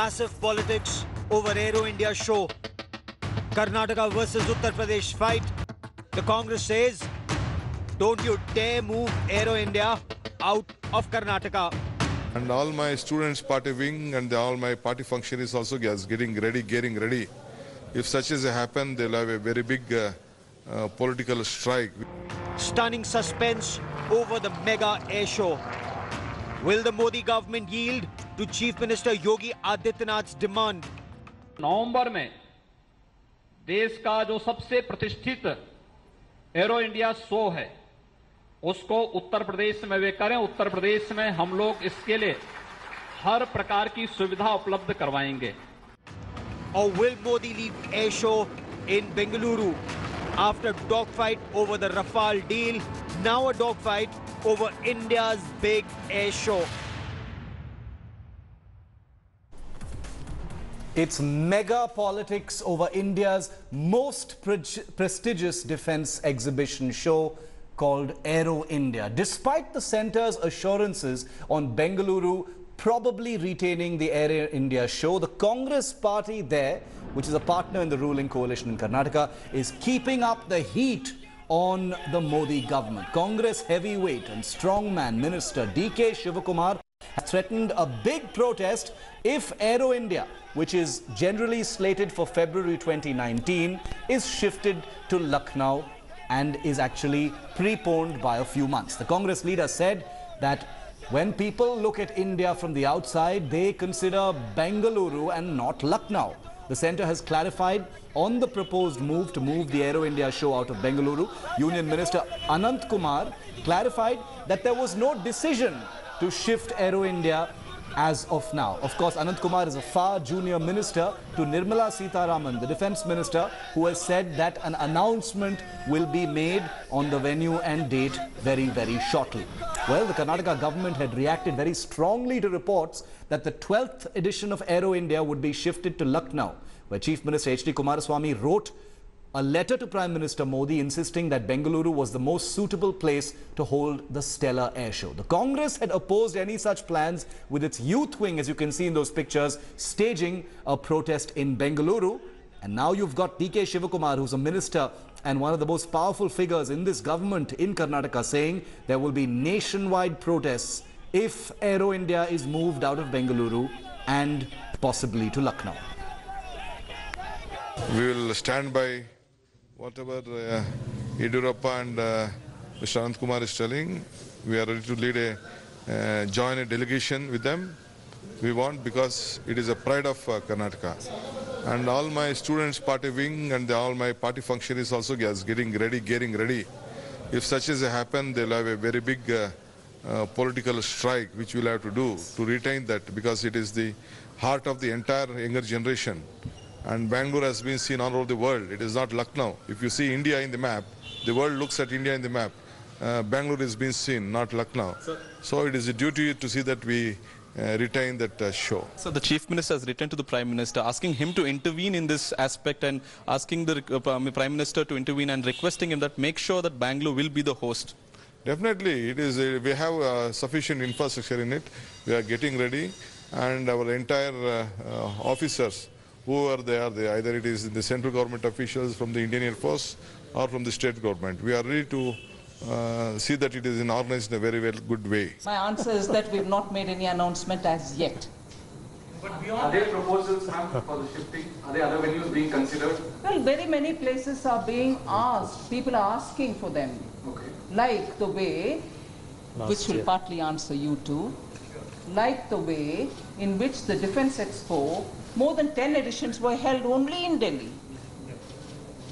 Massive politics over Aero India show. Karnataka versus Uttar Pradesh fight. The Congress says, don't you dare move Aero India out of Karnataka. And all my students' party wing and all my party functionaries also getting ready. If such as happen, they'll have a very big political strike. Stunning suspense over the mega air show. Will the Modi government yield to Chief Minister Yogi Adityanath's demand? नवंबर में देश का जो सबसे प्रतिष्ठित arrow India show है उसको उत्तर प्रदेश में वे करें। उत्तर प्रदेश में हम लोग इसके लिए हर प्रकार की सुविधा उपलब्ध करवाएंगे। Or will Modi lead air show in Bengaluru after dogfight over the Rafale deal? Now a dogfight over India's big air show. It's mega politics over India's most prestigious defense exhibition show called Aero India. Despite the centre's assurances on Bengaluru probably retaining the Aero India show, the Congress party there, which is a partner in the ruling coalition in Karnataka, is keeping up the heat on the Modi government. Congress heavyweight and strongman Minister D.K Shivakumar has threatened a big protest if Aero India, which is generally slated for February 2019, is shifted to Lucknow and is actually preponed by a few months. The Congress leader said that when people look at India from the outside, they consider Bengaluru and not Lucknow. The centre has clarified on the proposed move to move the Aero India show out of Bengaluru. Union Minister Anant Kumar clarified that there was no decision to shift Aero India as of now. Of course, Anant Kumar is a far junior minister to Nirmala Sitharaman, the defence minister, who has said that an announcement will be made on the venue and date very, very shortly. Well, the Karnataka government had reacted very strongly to reports that the 12th edition of Aero India would be shifted to Lucknow, where Chief Minister H.D. Kumaraswamy wrote a letter to Prime Minister Modi insisting that Bengaluru was the most suitable place to hold the stellar air show. The Congress had opposed any such plans, with its youth wing, as you can see in those pictures, staging a protest in Bengaluru. And now you've got D.K Shivakumar, who's a minister and one of the most powerful figures in this government in Karnataka, saying there will be nationwide protests if Aero India is moved out of Bengaluru and possibly to Lucknow. We will stand by whatever Yediyurappa and Mr. Anant Kumar is telling. We are ready to lead join a delegation with them. We want, because it is a pride of Karnataka. And all my students' party wing and all my party functionaries also getting ready. If such as happen, they'll have a very big political strike, which we'll have to do to retain that, because it is the heart of the entire younger generation. And Bangalore has been seen all over the world. It is not Lucknow. If you see India in the map, the world looks at India in the map. Bangalore has been seen, not Lucknow. So it is a duty to see that we retain that show. So the Chief Minister has written to the Prime Minister asking him to intervene in this aspect and asking the Prime Minister to intervene and requesting him that make sure that Bangalore will be the host. Definitely, it is. We have sufficient infrastructure in it. We are getting ready, and our entire officers who are there, either it is the central government officials from the Indian Air Force or from the state government. We are ready to see that it is organized in a very, very good way. My answer is that we have not made any announcement as yet. Are there proposals, ma'am, for the shifting? Are there other venues being considered? Well, very many places are being asked. People are asking for them. Okay. Like the way, which will partly answer you too, like the way in which the Defence Expo, more than 10 editions were held only in Delhi.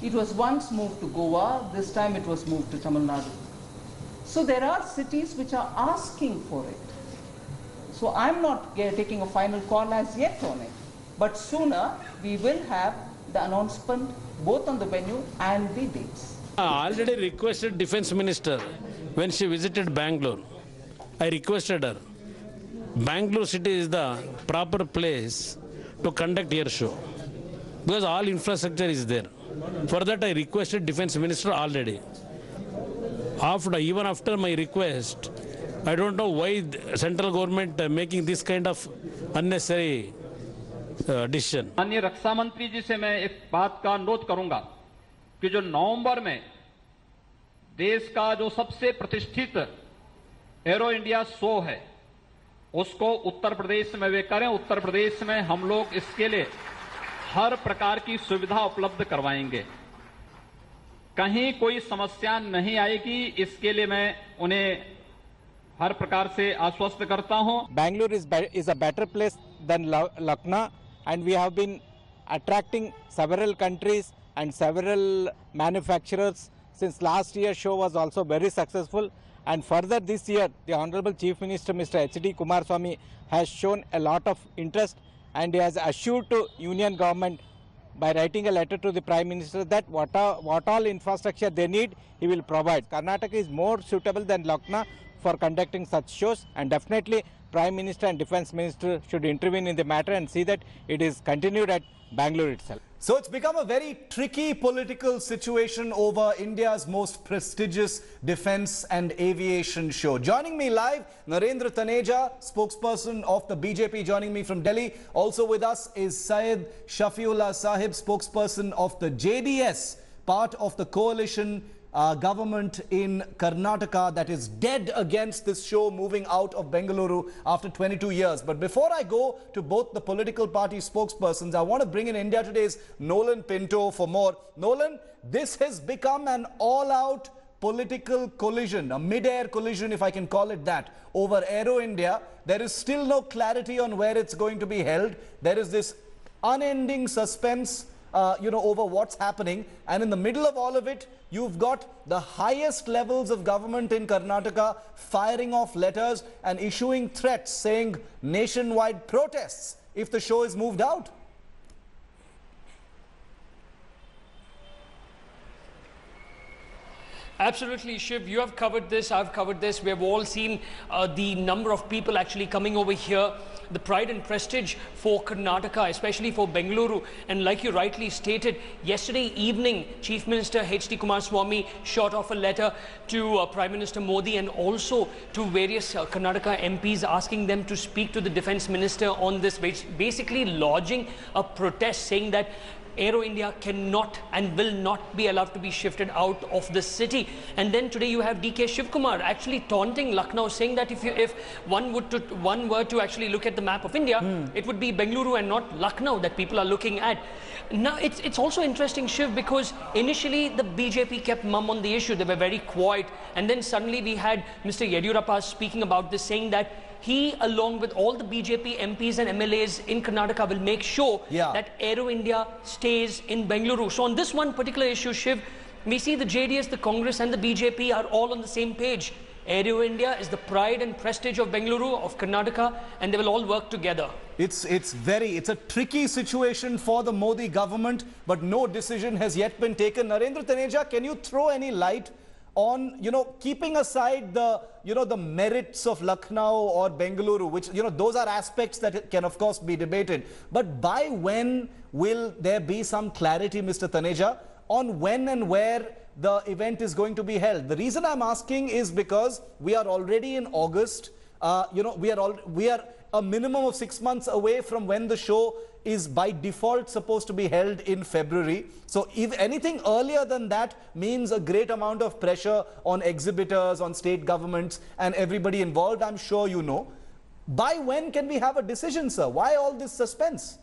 It was once moved to Goa, this time it was moved to Tamil Nadu. So there are cities which are asking for it. So I'm not taking a final call as yet on it. But sooner we will have the announcement both on the venue and the dates. I already requested Defence Minister when she visited Bangalore. I requested her. Bangalore city is the proper place to conduct air show because all infrastructure is there. For that I requested Defence Minister already. Even after my request, I don't know why the central government making this kind of unnecessary decision. माननीय रक्षा मंत्री जी से मैं एक बात का अनुरोध करूंगा कि जो नवंबर में देश का जो सबसे प्रतिष्ठित एरो इंडिया शो है उसको उत्तर प्रदेश में वे करें। उत्तर प्रदेश में हम लोग इसके लिए हर प्रकार की सुविधा उपलब्ध करवाएंगे, कहीं कोई समस्या नहीं आएगी, इसके लिए मैं उन्हें हर प्रकार से आश्वस्त करता हूं। Bangalore is a better place than Lucknow, and we have been attracting several countries and several manufacturers since last year's show was also very successful. And further this year, the Honorable Chief Minister Mr. H.D. Kumaraswamy has shown a lot of interest, and he has assured to Union Government by writing a letter to the Prime Minister that what all infrastructure they need, he will provide. Karnataka is more suitable than Lucknow for conducting such shows, and definitely Prime Minister and Defence Minister should intervene in the matter and see that it is continued at Bangalore itself. So it's become a very tricky political situation over India's most prestigious defence and aviation show. Joining me live, Narendra Taneja, spokesperson of the BJP, joining me from Delhi. Also with us is Syed Shafiullah Sahib, spokesperson of the JDS, part of the coalition government in Karnataka that is dead against this show moving out of Bengaluru after 22 years. But before I go to both the political party spokespersons, I want to bring in India Today's Nolan Pinto for more. Nolan, this has become an all-out political collision, a mid-air collision if I can call it that, over Aero India. There is still no clarity on where it's going to be held. There is this unending suspense over what's happening, and in the middle of all of it, you've got the highest levels of government in Karnataka firing off letters and issuing threats saying nationwide protests if the show is moved out. Absolutely, Shiv. You have covered this, I've covered this. We have all seen the number of people actually coming over here, the pride and prestige for Karnataka, especially for Bengaluru. And like you rightly stated, yesterday evening, Chief Minister H.D. Kumaraswamy shot off a letter to Prime Minister Modi and also to various Karnataka MPs asking them to speak to the Defence Minister on this, basically lodging a protest saying that Aero India cannot and will not be allowed to be shifted out of the city. And then today you have D.K Shivakumar actually taunting Lucknow, saying that if one were to actually look at the map of India, it would be Bengaluru and not Lucknow that people are looking at. Now it's also interesting, Shiv, because initially the BJP kept mum on the issue. They were very quiet, and then suddenly we had Mr. Yediyurappa speaking about this, saying that he, along with all the BJP MPs and MLAs in Karnataka, will make sure that Aero India stays in Bengaluru. So on this one particular issue, Shiv, we see the JDS, the Congress and the BJP are all on the same page. Aero India is the pride and prestige of Bengaluru, of Karnataka, and they will all work together. It's a tricky situation for the Modi government, but no decision has yet been taken. Narendra Taneja, can you throw any light on, keeping aside the merits of Lucknow or Bengaluru, which, those are aspects that can of course be debated. But by when will there be some clarity, Mr. Taneja, on when and where the event is going to be held? The reason I'm asking is because we are already in August. We are a minimum of 6 months away from when the show is by default supposed to be held in February. So if anything earlier than that means a great amount of pressure on exhibitors, on state governments and everybody involved, I'm sure you know. By when can we have a decision, sir? Why all this suspense?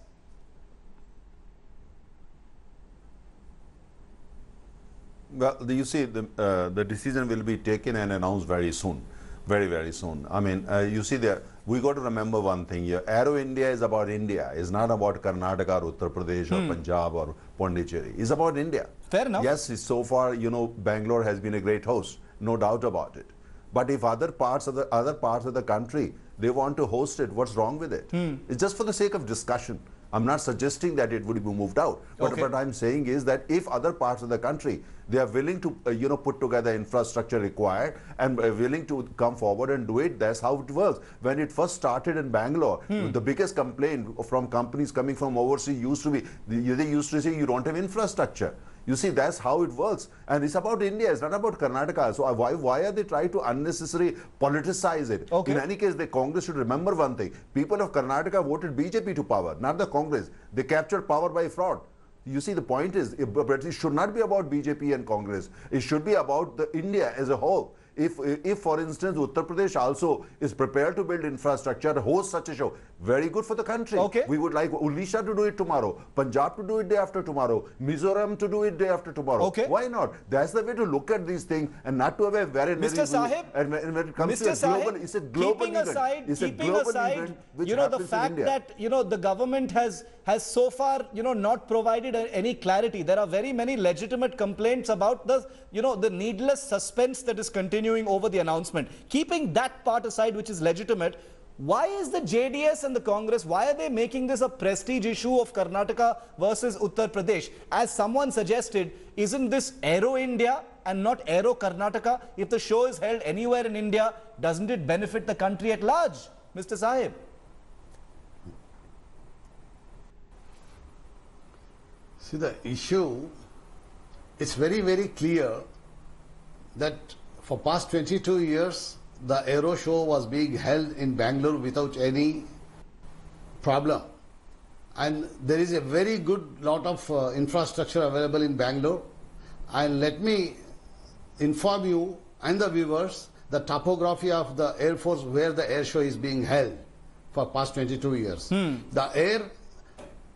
Well, you see, the decision will be taken and announced very soon. Very, very soon. I mean, you see, we got to remember one thing here. Aero India is about India. It's not about Karnataka or Uttar Pradesh or Punjab or Pondicherry. It's about India. Fair enough. Yes, so far, Bangalore has been a great host. No doubt about it. But if other parts of the country, they want to host it, what's wrong with it? It's just for the sake of discussion. I'm not suggesting that it would be moved out. But what I'm saying is that if other parts of the country, they are willing to, put together infrastructure required and willing to come forward and do it, that's how it works. When it first started in Bangalore, the biggest complaint from companies coming from overseas used to be, they used to say, you don't have infrastructure. You see, that's how it works. And it's about India, it's not about Karnataka. So why are they trying to unnecessarily politicize it? Okay. In any case, the Congress should remember one thing. People of Karnataka voted BJP to power, not the Congress. They captured power by fraud. You see, the point is, but it should not be about BJP and Congress. It should be about the India as a whole. If, for instance, Uttar Pradesh also is prepared to build infrastructure, host such a show, very good for the country. Okay. We would like Odisha to do it tomorrow, Punjab to do it day after tomorrow, Mizoram to do it day after tomorrow. Okay. Why not? That's the way to look at these things and not to have a very... Mr. Sahib, and when it comes Mr. to a global, it's a global keeping event. aside, It's a keeping global aside, event which you know, the happens in fact India. that, you know, the government has so far, you know, not provided any clarity. There are very many legitimate complaints about the, you know, the needless suspense that is continuing over the announcement. Keeping that part aside, which is legitimate, why is the JDS and the Congress, why are they making this a prestige issue of Karnataka versus Uttar Pradesh? As someone suggested, isn't this Aero India and not Aero Karnataka? If the show is held anywhere in India, doesn't it benefit the country at large? Mr. Sahib. See, the issue, it's very, very clear that for past 22 years, the Aero Show was being held in Bangalore without any problem. And there is a very good lot of infrastructure available in Bangalore. And let me inform you and the viewers the topography of the Air Force where the Air Show is being held for past 22 years. The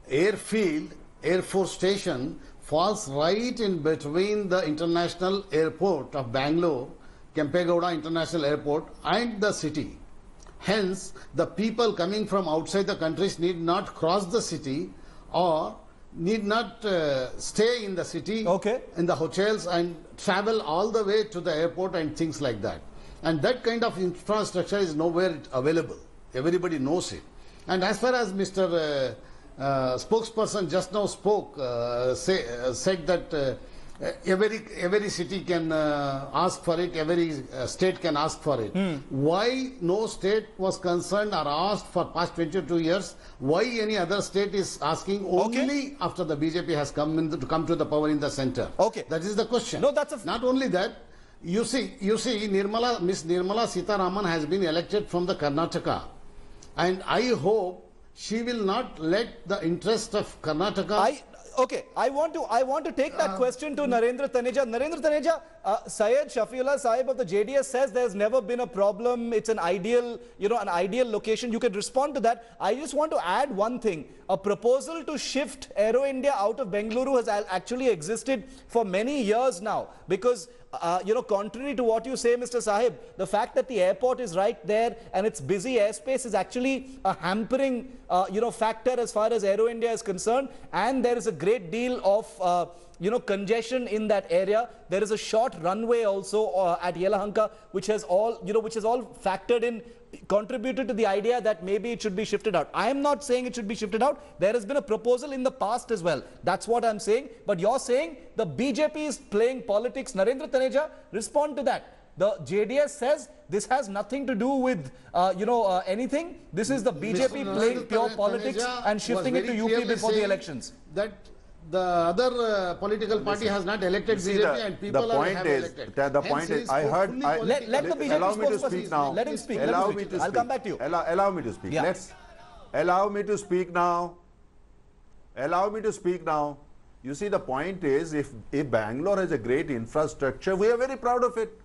airfield, Air Force Station falls right in between the international airport of Bangalore, Kempegowda International Airport, and the city. Hence, the people coming from outside the countries need not cross the city or need not stay in the city, in the hotels, and travel all the way to the airport and things like that. And that kind of infrastructure is nowhere available. Everybody knows it. And as far as Mr. Spokesperson just now spoke, said that every city can ask for it, every state can ask for it. Why no state was concerned or asked for past 22 years? Why any other state is asking only after the BJP has come to the power in the center? That is the question. No, that's not only that. You see, Miss Nirmala Sitharaman has been elected from the Karnataka, and I hope she will not let the interest of Karnataka. I want to take that question to Narendra Taneja. Narendra Taneja, Syed Shafiullah Sahib of the JDS says there's never been a problem. It's an ideal, you know, an ideal location. You can respond to that. I just want to add one thing. A proposal to shift Aero India out of Bengaluru has actually existed for many years now, because you know, contrary to what you say, Mr. Sahib, the fact that the airport is right there and its busy airspace is actually a hampering, you know, factor as far as Aero India is concerned. And there is a great deal of, you know, congestion in that area. There is a short runway also at Yelahanka, which has all, you know, which is all factored in, contributed to the idea that maybe it should be shifted out. I am not saying it should be shifted out. There has been a proposal in the past as well. That's what I'm saying. But you're saying the BJP is playing politics. Narendra Taneja, respond to that. The JDS says this has nothing to do with, you know, anything. This is the BJP playing pure politics and shifting it to UP before the elections. That the other political party has not elected BJP and people have elected. The point is, I heard... Let the BJP allow me to speak now. Let him speak. Allow me to speak. I'll come back to you. Allow me to speak. Yeah. Allow me to speak now. Allow me to speak now. You see, the point is, if Bangalore has a great infrastructure, we are very proud of it.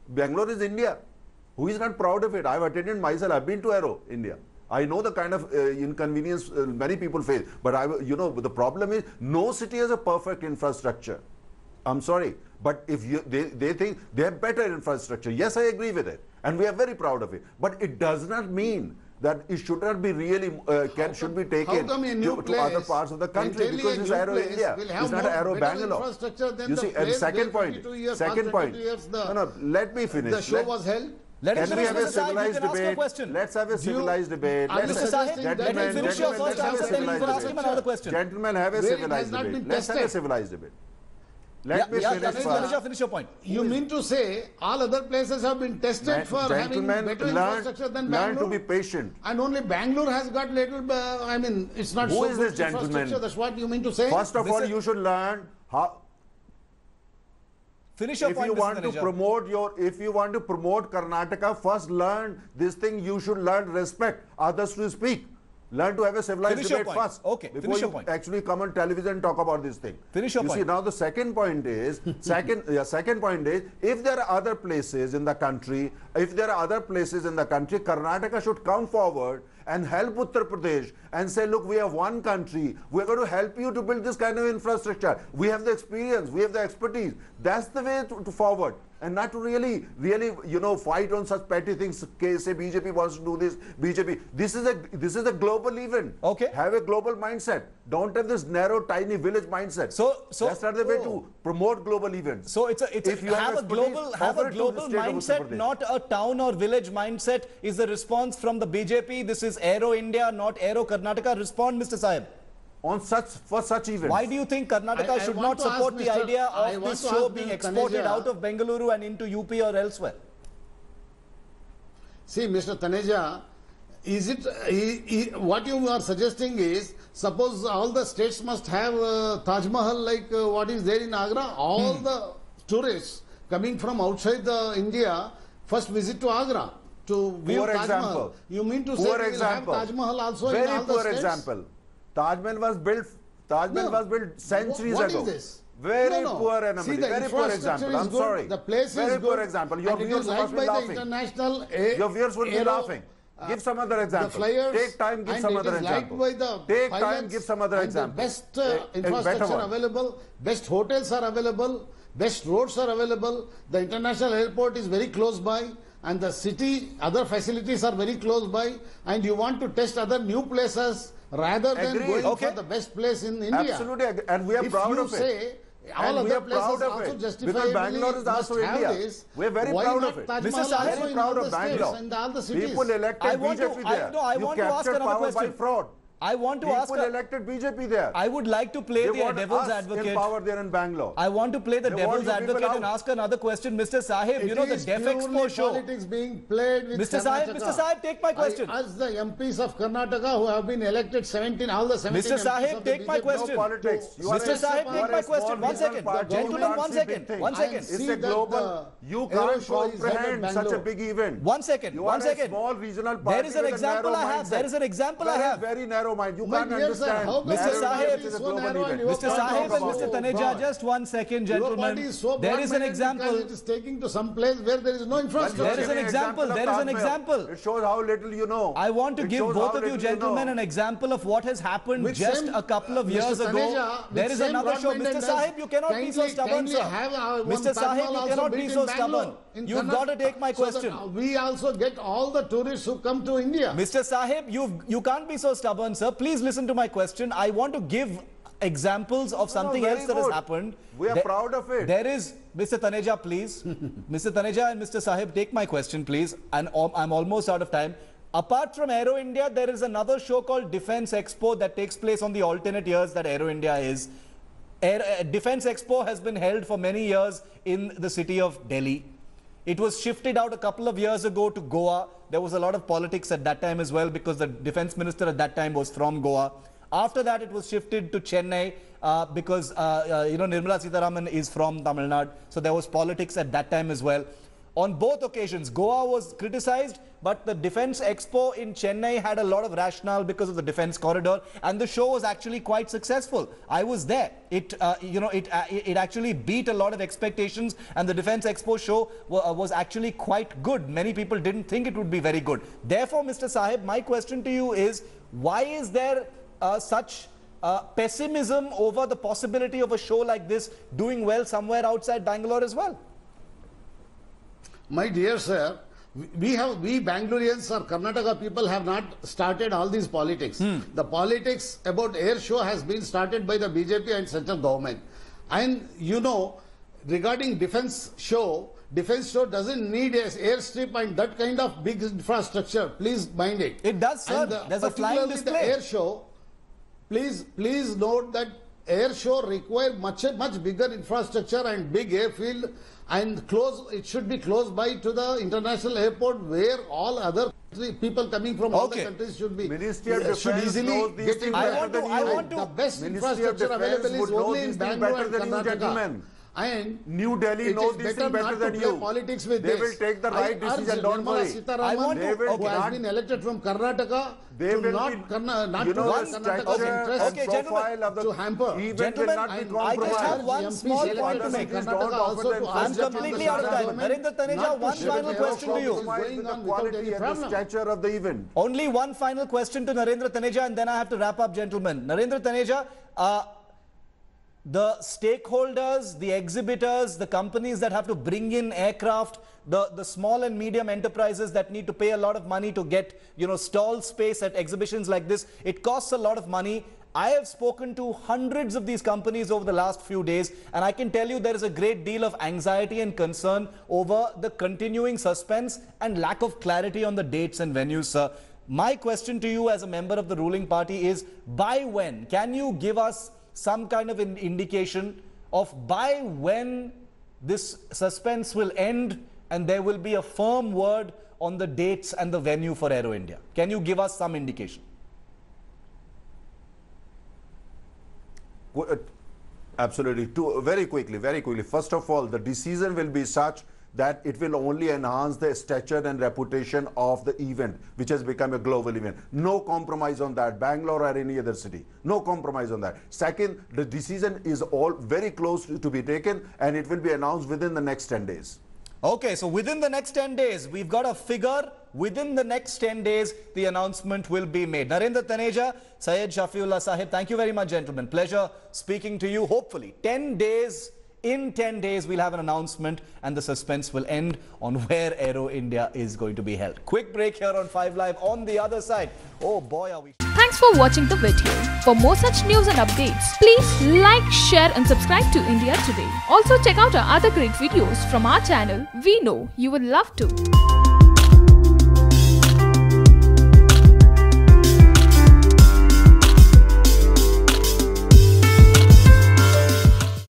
Bangalore is India. Who is not proud of it? I've attended myself. I've been to Aero India. I know the kind of inconvenience many people face. But you know, the problem is no city has a perfect infrastructure. I'm sorry. But if they think they have better infrastructure, yes, I agree with it. And we are very proud of it. But it does not mean that it should not be really, should be taken to other parts of the country, because it's Aero India. It's not Aero Bangalore. You see, and second point, no, let me finish. The show was held. Let Can we have a civilized debate? Let's have a civilized debate. Mr. Sahib, let me finish your first answer, then you can ask him another question. Gentlemen, have a civilized debate. Let's have a civilized debate. Let me finish first. Finish your point. You mean to say all other places have been tested for having better infrastructure than Bangalore? Learn to be patient. And only Bangalore has got little, I mean, it's not Who so is good this gentleman? infrastructure. That's what you mean to say? First of all, you should learn how... Finish your point, If you want to Taneja. promote if you want to promote Karnataka, first learn this thing. You should learn respect others to speak. Learn to have a civilized Finish your debate point. first. Okay, Before finish your you point. actually come on television and talk about this thing. Finish your You point. see, now the second point is, second point is, if there are other places in the country, Karnataka should come forward and help Uttar Pradesh and say, look, we have one country. We're going to help you to build this kind of infrastructure. We have the experience. We have the expertise. That's the way to forward. And not to really, fight on such petty things. Say BJP wants to do this. BJP. This is a global event. Okay. Have a global mindset. Don't have this narrow, tiny village mindset. So that's not the way to promote global events. So have a global mindset, not a town or village mindset is the response from the BJP. This is Aero India, not Aero Karnataka. Respond, Mr. Sahib. For such events. Why do you think Karnataka should not support the idea of this show being exported out of Bengaluru and into UP or elsewhere? See, Mr. Taneja, what you are suggesting is, suppose all the states must have Taj Mahal like what is there in Agra. All the tourists coming from outside India first visit to Agra to view Taj Mahal. You mean to say we will have Taj Mahal also in all the states? Very poor example. Taj Mahal was built centuries ago. What is this? Very poor anomaly. Very poor example. I'm sorry. The place very is poor good. example. Your viewers must be laughing. Your viewers would be laughing. Give some other example. Take time, give some other example. Take time, give some other example. The best infrastructure available, best hotels are available, best roads are available. The international airport is very close by. And the city, other facilities are very close by. And you want to test other new places rather than going for the best place in India. Absolutely, and we are proud of it. If you say all other places also because Bangalore is also India. We are very proud of it. Mr. Sahib, very proud of Bangalore. People elected BJP there. You captured power by fraud. I want to ask. People elected BJP there. I would like to play the devil's advocate. In power there in Bangalore. I want to play the devil's advocate and ask another question, Mr. Sahib. You know the Def Expo show. Politics being played with Mr. Sahib, take my question. I ask the MPs of Karnataka who have been elected 17, all the 17 Mr. Sahib, take my question. Mr. Sahib, take my question. 1 second. Gentlemen, 1 second. 1 second. It's a global. You can't comprehend such a big event. 1 second. 1 second. Small regional party. There is an example I have. There is an example I have. Very narrow mind. You can't understand. Mr. Sahib, Mr. Sahib and Mr. Taneja, just 1 second, gentlemen. There is an example. It is taking to some place where there is no infrastructure. There is an example. There is an example. It shows how little you know. I want to give both of you gentlemen an example of what has happened just a couple of years ago. There is another show. Mr. Sahib, you cannot be so stubborn, sir. Mr. Sahib, you cannot be so stubborn. You've got to take my question. We also get all the tourists who come to India. Mr. Sahib, you can't be so stubborn, sir. Please listen to my question. I want to give examples of something else that has happened. We are proud of it. There is, Mr. Taneja, please. Mr. Taneja and Mr. Sahib, take my question, please. And I'm almost out of time. Apart from Aero India, there is another show called Defense Expo that takes place on the alternate years that Aero India is. Defense Expo has been held for many years in the city of Delhi. It was shifted out a couple of years ago to Goa. There was a lot of politics at that time as well because the defense minister at that time was from Goa. After that, it was shifted to Chennai because, Nirmala Sitharaman is from Tamil Nadu. So there was politics at that time as well. On both occasions, Goa was criticized, but the Defense Expo in Chennai had a lot of rationale because of the defense corridor, and the show was actually quite successful. I was there. It actually beat a lot of expectations, and the Defense Expo show was actually quite good. Many people didn't think it would be very good. Therefore, Mr. Sahib, my question to you is, why is there such pessimism over the possibility of a show like this doing well somewhere outside Bangalore as well? My dear sir, we Bangaloreans or Karnataka people have not started all these politics. The politics about air show has been started by the BJP and central government. And regarding defense show doesn't need an airstrip and that kind of big infrastructure. Please mind it. It does, sir. There's a flying display. The air show, please note that air show require much bigger infrastructure and big airfield, and it should be close by to the international airport where all other people coming from all the countries should be. Ministry of Defense easily knows these things better than you. The best infrastructure available is only in Bangalore and Karnataka. And New Delhi knows this thing better than you. Politics with They this. will take the right decision, don't Nirmala worry. Sitharaman, who has been elected from Karnataka, They to will not be, Karnataka's you know, interests Okay, profile of the to hamper. event will not be I just have compromised. one small point to make. Karnataka also to I'm completely out of time. Narendra Taneja, one final question to you. The quality and the stature of the event. Only one final question to Narendra Taneja, and then I have to wrap up, gentlemen. Narendra Taneja, the stakeholders, the exhibitors, the companies that have to bring in aircraft, the small and medium enterprises that need to pay a lot of money to get, stall space at exhibitions like this, it costs a lot of money. I have spoken to hundreds of these companies over the last few days, and I can tell you there is a great deal of anxiety and concern over the continuing suspense and lack of clarity on the dates and venues, sir. My question to you as a member of the ruling party is, by when? Can you give us some kind of an indication of by when this suspense will end and there will be a firm word on the dates and the venue for Aero India? Can you give us some indication? Absolutely. Very quickly. First of all, the decision will be such that it will only enhance the stature and reputation of the event, which has become a global event. No compromise on that, Bangalore or any other city. No compromise on that. Second, the decision is all very close to be taken, and it will be announced within the next 10 days. Okay, so within the next 10 days, we've got a figure. Within the next 10 days, the announcement will be made. Narendra Taneja, Syed Shafiullah Sahib, thank you very much, gentlemen. Pleasure speaking to you. Hopefully, 10 days. In 10 days, we'll have an announcement and the suspense will end on where Aero India is going to be held. Quick break here on 5 Live. On the other side, oh boy, are we... Thanks for watching the video. For more such news and updates, please like, share and subscribe to India Today. Also check out our other great videos from our channel. We know you would love to.